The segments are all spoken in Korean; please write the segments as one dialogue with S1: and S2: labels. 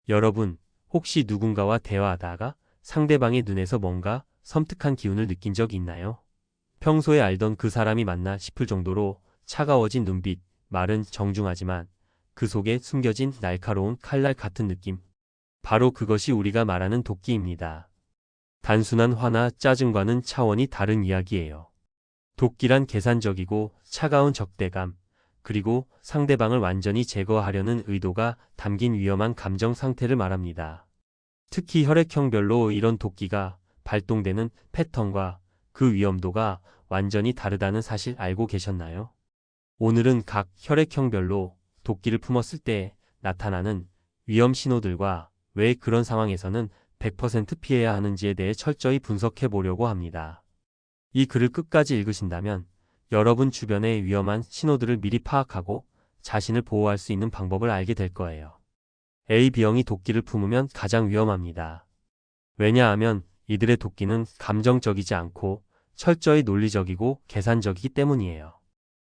S1: 여러분, 혹시 누군가와 대화하다가 상대방의 눈에서 뭔가 섬뜩한 기운을 느낀 적 있나요? 평소에 알던 그 사람이 맞나 싶을 정도로 차가워진 눈빛, 말은 정중하지만 그 속에 숨겨진 날카로운 칼날 같은 느낌. 바로 그것이 우리가 말하는 도끼입니다. 단순한 화나 짜증과는 차원이 다른 이야기예요. 도끼란 계산적이고 차가운 적대감, 그리고 상대방을 완전히 제거하려는 의도가 담긴 위험한 감정 상태를 말합니다. 특히 혈액형별로 이런 도끼가 발동되는 패턴과 그 위험도가 완전히 다르다는 사실 알고 계셨나요? 오늘은 각 혈액형별로 도끼를 품었을 때 나타나는 위험 신호들과 왜 그런 상황에서는 100% 피해야 하는지에 대해 철저히 분석해 보려고 합니다. 이 글을 끝까지 읽으신다면 여러분 주변의 위험한 신호들을 미리 파악하고 자신을 보호할 수 있는 방법을 알게 될 거예요. AB형이 도끼를 품으면 가장 위험합니다. 왜냐하면 이들의 도끼는 감정적이지 않고 철저히 논리적이고 계산적이기 때문이에요.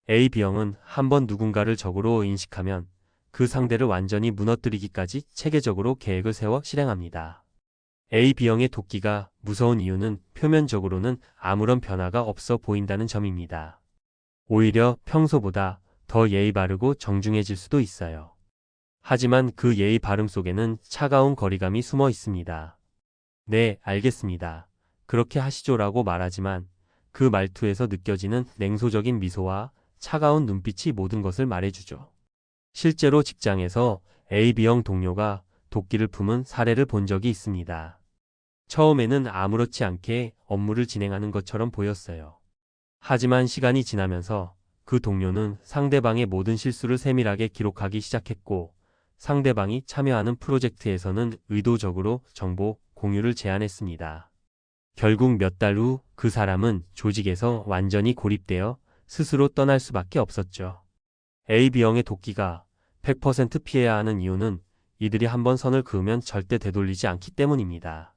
S1: AB형은 한번 누군가를 적으로 인식하면 그 상대를 완전히 무너뜨리기까지 체계적으로 계획을 세워 실행합니다. AB형의 도끼가 무서운 이유는 표면적으로는 아무런 변화가 없어 보인다는 점입니다. 오히려 평소보다 더 예의 바르고 정중해질 수도 있어요. 하지만 그 예의 바름 속에는 차가운 거리감이 숨어 있습니다. 네, 알겠습니다. 그렇게 하시죠라고 말하지만 그 말투에서 느껴지는 냉소적인 미소와 차가운 눈빛이 모든 것을 말해주죠. 실제로 직장에서 AB형 동료가 도끼를 품은 사례를 본 적이 있습니다. 처음에는 아무렇지 않게 업무를 진행하는 것처럼 보였어요. 하지만 시간이 지나면서 그 동료는 상대방의 모든 실수를 세밀하게 기록하기 시작했고, 상대방이 참여하는 프로젝트에서는 의도적으로 정보 공유를 제안했습니다. 결국 몇 달 후 그 사람은 조직에서 완전히 고립되어 스스로 떠날 수밖에 없었죠. AB형의 도끼가 100% 피해야 하는 이유는 이들이 한번 선을 그으면 절대 되돌리지 않기 때문입니다.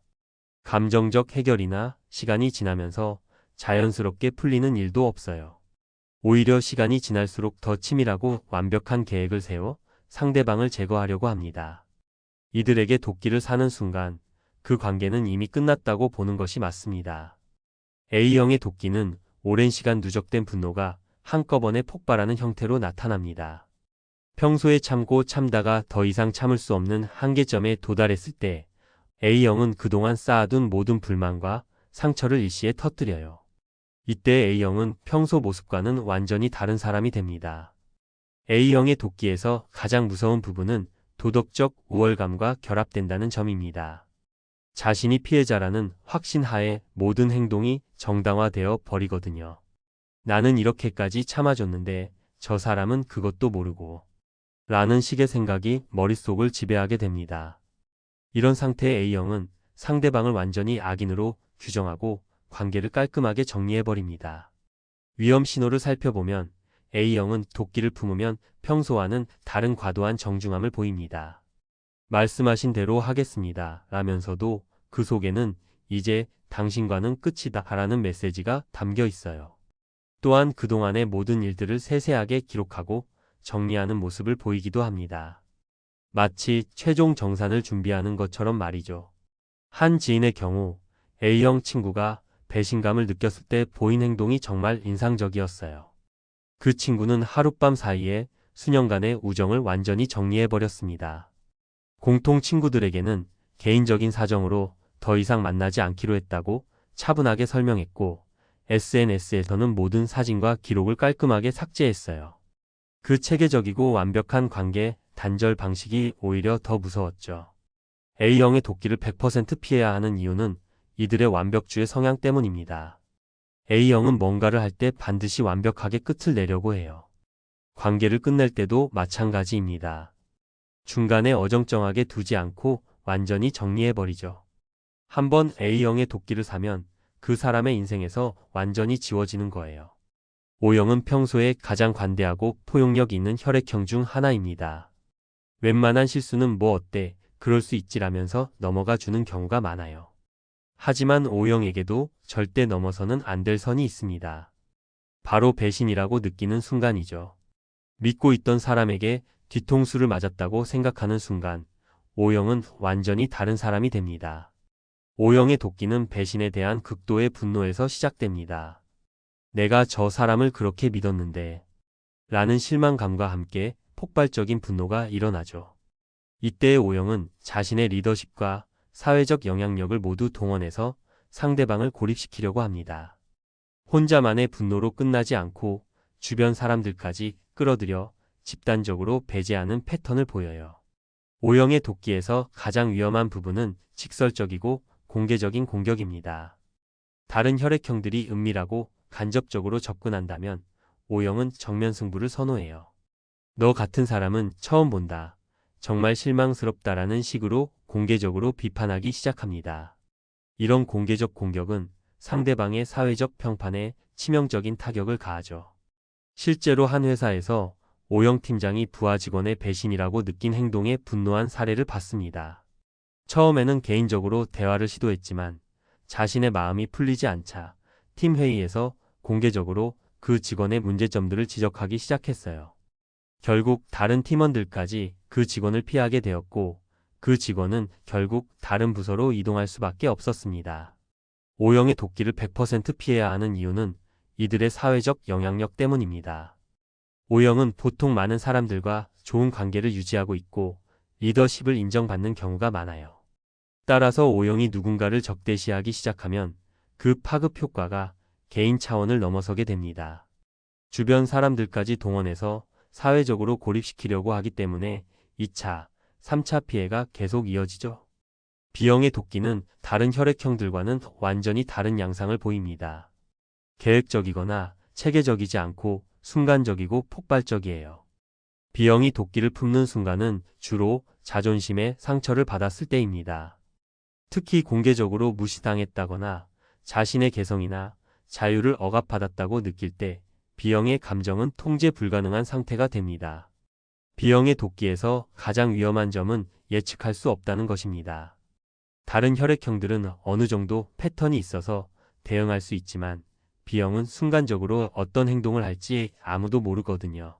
S1: 감정적 해결이나 시간이 지나면서 자연스럽게 풀리는 일도 없어요. 오히려 시간이 지날수록 더 치밀하고 완벽한 계획을 세워 상대방을 제거하려고 합니다. 이들에게 도끼를 사는 순간 그 관계는 이미 끝났다고 보는 것이 맞습니다. A형의 도끼는 오랜 시간 누적된 분노가 한꺼번에 폭발하는 형태로 나타납니다. 평소에 참고 참다가 더 이상 참을 수 없는 한계점에 도달했을 때 A형은 그동안 쌓아둔 모든 불만과 상처를 일시에 터뜨려요. 이때 A형은 평소 모습과는 완전히 다른 사람이 됩니다. A형의 도끼에서 가장 무서운 부분은 도덕적 우월감과 결합된다는 점입니다. 자신이 피해자라는 확신하에 모든 행동이 정당화되어 버리거든요. 나는 이렇게까지 참아줬는데 저 사람은 그것도 모르고 라는 식의 생각이 머릿속을 지배하게 됩니다. 이런 상태의 A형은 상대방을 완전히 악인으로 규정하고 관계를 깔끔하게 정리해버립니다. 위험 신호를 살펴보면 A형은 도끼를 품으면 평소와는 다른 과도한 정중함을 보입니다. 말씀하신 대로 하겠습니다. 라면서도 그 속에는 이제 당신과는 끝이다 라는 메시지가 담겨 있어요. 또한 그동안의 모든 일들을 세세하게 기록하고 정리하는 모습을 보이기도 합니다. 마치 최종 정산을 준비하는 것처럼 말이죠. 한 지인의 경우 A형 친구가 배신감을 느꼈을 때 보인 행동이 정말 인상적이었어요. 그 친구는 하룻밤 사이에 수년간의 우정을 완전히 정리해버렸습니다. 공통 친구들에게는 개인적인 사정으로 더 이상 만나지 않기로 했다고 차분하게 설명했고, SNS에서는 모든 사진과 기록을 깔끔하게 삭제했어요. 그 체계적이고 완벽한 관계 단절 방식이 오히려 더 무서웠죠. A형의 도끼를 100% 피해야 하는 이유는 이들의 완벽주의 성향 때문입니다. A형은 뭔가를 할 때 반드시 완벽하게 끝을 내려고 해요. 관계를 끝낼 때도 마찬가지입니다. 중간에 어정쩡하게 두지 않고 완전히 정리해버리죠. 한번 A형의 도끼를 사면 그 사람의 인생에서 완전히 지워지는 거예요. O형은 평소에 가장 관대하고 포용력 있는 혈액형 중 하나입니다. 웬만한 실수는 뭐 어때, 그럴 수 있지라면서 넘어가 주는 경우가 많아요. 하지만 O형에게도 절대 넘어서는 안 될 선이 있습니다. 바로 배신이라고 느끼는 순간이죠. 믿고 있던 사람에게 뒤통수를 맞았다고 생각하는 순간 O형은 완전히 다른 사람이 됩니다. O형의 도끼는 배신에 대한 극도의 분노에서 시작됩니다. 내가 저 사람을 그렇게 믿었는데 라는 실망감과 함께 폭발적인 분노가 일어나죠. 이때의 O형은 자신의 리더십과 사회적 영향력을 모두 동원해서 상대방을 고립시키려고 합니다. 혼자만의 분노로 끝나지 않고 주변 사람들까지 끌어들여 집단적으로 배제하는 패턴을 보여요. O형의 도끼에서 가장 위험한 부분은 직설적이고 공개적인 공격입니다. 다른 혈액형들이 은밀하고 간접적으로 접근한다면 O형은 정면 승부를 선호해요. 너 같은 사람은 처음 본다. 정말 실망스럽다라는 식으로 공개적으로 비판하기 시작합니다. 이런 공개적 공격은 상대방의 사회적 평판에 치명적인 타격을 가하죠. 실제로 한 회사에서 O형 팀장이 부하 직원의 배신이라고 느낀 행동에 분노한 사례를 봤습니다. 처음에는 개인적으로 대화를 시도했지만 자신의 마음이 풀리지 않자 팀 회의에서 공개적으로 그 직원의 문제점들을 지적하기 시작했어요. 결국 다른 팀원들까지 그 직원을 피하게 되었고 그 직원은 결국 다른 부서로 이동할 수밖에 없었습니다. O형의 도끼를 100% 피해야 하는 이유는 이들의 사회적 영향력 때문입니다. O형은 보통 많은 사람들과 좋은 관계를 유지하고 있고 리더십을 인정받는 경우가 많아요. 따라서 O형이 누군가를 적대시하기 시작하면 그 파급 효과가 개인 차원을 넘어서게 됩니다. 주변 사람들까지 동원해서 사회적으로 고립시키려고 하기 때문에 2차, 3차 피해가 계속 이어지죠. B형의 도끼는 다른 혈액형들과는 완전히 다른 양상을 보입니다. 계획적이거나 체계적이지 않고 순간적이고 폭발적이에요. B형이 도끼를 품는 순간은 주로 자존심에 상처를 받았을 때입니다. 특히 공개적으로 무시당했다거나 자신의 개성이나 자유를 억압받았다고 느낄 때 B형의 감정은 통제 불가능한 상태가 됩니다. B형의 도끼에서 가장 위험한 점은 예측할 수 없다는 것입니다. 다른 혈액형들은 어느 정도 패턴이 있어서 대응할 수 있지만 B형은 순간적으로 어떤 행동을 할지 아무도 모르거든요.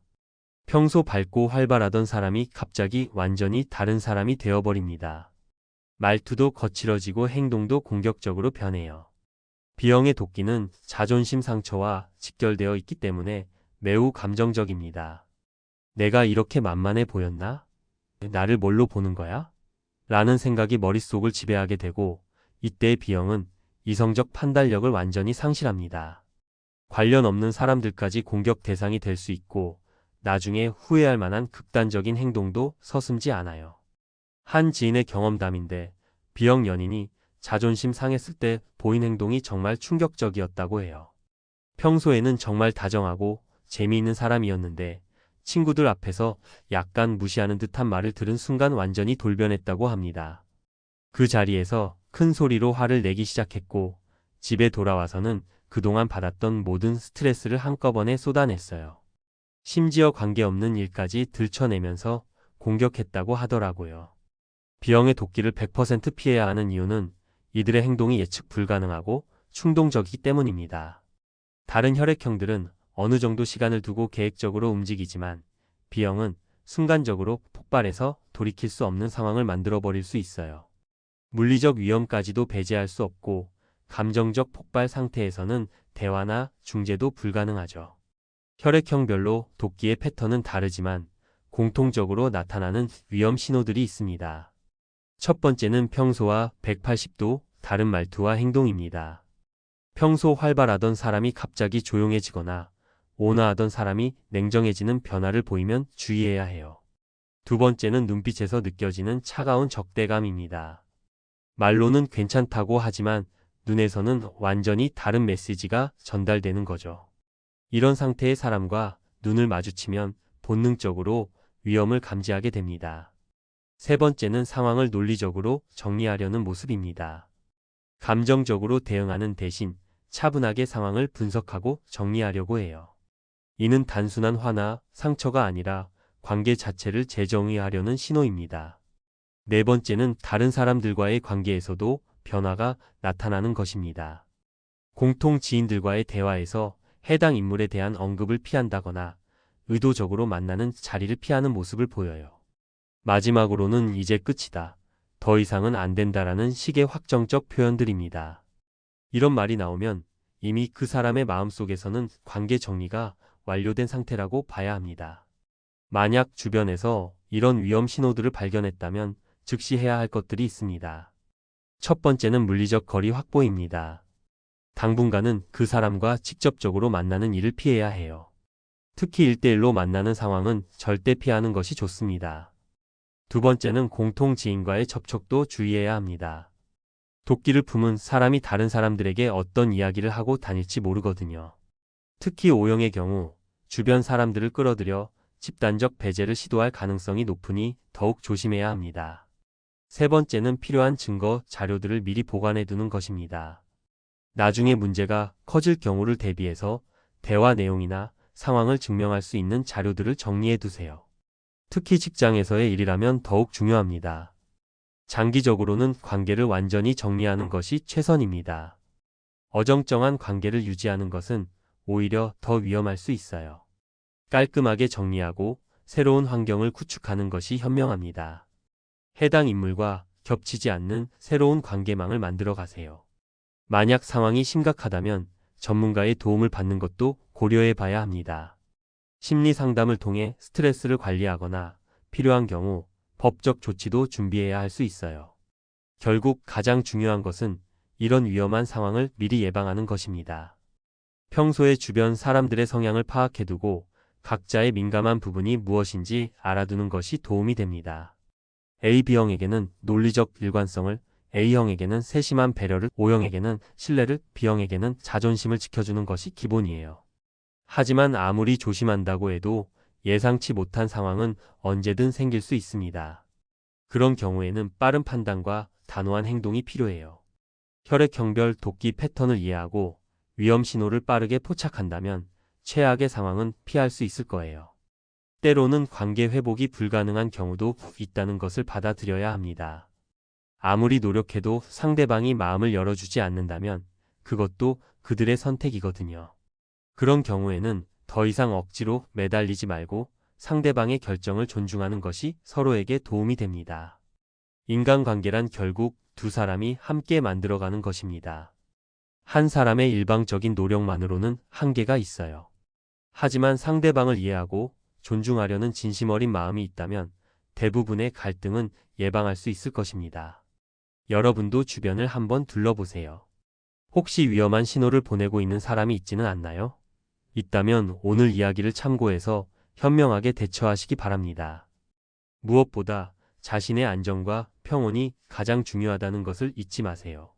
S1: 평소 밝고 활발하던 사람이 갑자기 완전히 다른 사람이 되어버립니다. 말투도 거칠어지고 행동도 공격적으로 변해요. B형의 도끼는 자존심 상처와 직결되어 있기 때문에 매우 감정적입니다. 내가 이렇게 만만해 보였나? 나를 뭘로 보는 거야? 라는 생각이 머릿속을 지배하게 되고 이때 B형은 이성적 판단력을 완전히 상실합니다. 관련 없는 사람들까지 공격 대상이 될 수 있고 나중에 후회할 만한 극단적인 행동도 서슴지 않아요. 한 지인의 경험담인데 B형 연인이 자존심 상했을 때 보인 행동이 정말 충격적이었다고 해요. 평소에는 정말 다정하고 재미있는 사람이었는데 친구들 앞에서 약간 무시하는 듯한 말을 들은 순간 완전히 돌변했다고 합니다. 그 자리에서 큰 소리로 화를 내기 시작했고 집에 돌아와서는 그동안 받았던 모든 스트레스를 한꺼번에 쏟아냈어요. 심지어 관계없는 일까지 들춰내면서 공격했다고 하더라고요. B형의 도끼를 100% 피해야 하는 이유는 이들의 행동이 예측 불가능하고 충동적이기 때문입니다. 다른 혈액형들은 어느 정도 시간을 두고 계획적으로 움직이지만 B형은 순간적으로 폭발해서 돌이킬 수 없는 상황을 만들어버릴 수 있어요. 물리적 위험까지도 배제할 수 없고 감정적 폭발 상태에서는 대화나 중재도 불가능하죠. 혈액형별로 도끼의 패턴은 다르지만 공통적으로 나타나는 위험 신호들이 있습니다. 첫 번째는 평소와 180도 다른 말투와 행동입니다. 평소 활발하던 사람이 갑자기 조용해지거나 온화하던 사람이 냉정해지는 변화를 보이면 주의해야 해요. 두 번째는 눈빛에서 느껴지는 차가운 적대감입니다. 말로는 괜찮다고 하지만 눈에서는 완전히 다른 메시지가 전달되는 거죠. 이런 상태의 사람과 눈을 마주치면 본능적으로 위험을 감지하게 됩니다. 세 번째는 상황을 논리적으로 정리하려는 모습입니다. 감정적으로 대응하는 대신 차분하게 상황을 분석하고 정리하려고 해요. 이는 단순한 화나 상처가 아니라 관계 자체를 재정의하려는 신호입니다. 네 번째는 다른 사람들과의 관계에서도 변화가 나타나는 것입니다. 공통 지인들과의 대화에서 해당 인물에 대한 언급을 피한다거나 의도적으로 만나는 자리를 피하는 모습을 보여요. 마지막으로는 이제 끝이다. 더 이상은 안 된다라는 식의 확정적 표현들입니다. 이런 말이 나오면 이미 그 사람의 마음속에서는 관계 정리가 완료된 상태라고 봐야 합니다. 만약 주변에서 이런 위험 신호들을 발견했다면 즉시 해야 할 것들이 있습니다. 첫 번째는 물리적 거리 확보입니다. 당분간은 그 사람과 직접적으로 만나는 일을 피해야 해요. 특히 1대1로 만나는 상황은 절대 피하는 것이 좋습니다. 두 번째는 공통 지인과의 접촉도 주의해야 합니다. 도끼를 품은 사람이 다른 사람들에게 어떤 이야기를 하고 다닐지 모르거든요. 특히 O형의 경우 주변 사람들을 끌어들여 집단적 배제를 시도할 가능성이 높으니 더욱 조심해야 합니다. 세 번째는 필요한 증거, 자료들을 미리 보관해 두는 것입니다. 나중에 문제가 커질 경우를 대비해서 대화 내용이나 상황을 증명할 수 있는 자료들을 정리해 두세요. 특히 직장에서의 일이라면 더욱 중요합니다. 장기적으로는 관계를 완전히 정리하는 것이 최선입니다. 어정쩡한 관계를 유지하는 것은 오히려 더 위험할 수 있어요. 깔끔하게 정리하고 새로운 환경을 구축하는 것이 현명합니다. 해당 인물과 겹치지 않는 새로운 관계망을 만들어 가세요. 만약 상황이 심각하다면 전문가의 도움을 받는 것도 고려해 봐야 합니다. 심리 상담을 통해 스트레스를 관리하거나 필요한 경우 법적 조치도 준비해야 할 수 있어요. 결국 가장 중요한 것은 이런 위험한 상황을 미리 예방하는 것입니다. 평소에 주변 사람들의 성향을 파악해두고 각자의 민감한 부분이 무엇인지 알아두는 것이 도움이 됩니다. AB형에게는 논리적 일관성을, A형에게는 세심한 배려를, O형에게는 신뢰를, B형에게는 자존심을 지켜주는 것이 기본이에요. 하지만 아무리 조심한다고 해도 예상치 못한 상황은 언제든 생길 수 있습니다. 그런 경우에는 빠른 판단과 단호한 행동이 필요해요. 혈액형별 도끼 패턴을 이해하고 위험 신호를 빠르게 포착한다면 최악의 상황은 피할 수 있을 거예요. 때로는 관계 회복이 불가능한 경우도 있다는 것을 받아들여야 합니다. 아무리 노력해도 상대방이 마음을 열어주지 않는다면 그것도 그들의 선택이거든요. 그런 경우에는 더 이상 억지로 매달리지 말고 상대방의 결정을 존중하는 것이 서로에게 도움이 됩니다. 인간관계란 결국 두 사람이 함께 만들어가는 것입니다. 한 사람의 일방적인 노력만으로는 한계가 있어요. 하지만 상대방을 이해하고 존중하려는 진심 어린 마음이 있다면 대부분의 갈등은 예방할 수 있을 것입니다. 여러분도 주변을 한번 둘러보세요. 혹시 위험한 신호를 보내고 있는 사람이 있지는 않나요? 있다면 오늘 이야기를 참고해서 현명하게 대처하시기 바랍니다. 무엇보다 자신의 안정과 평온이 가장 중요하다는 것을 잊지 마세요.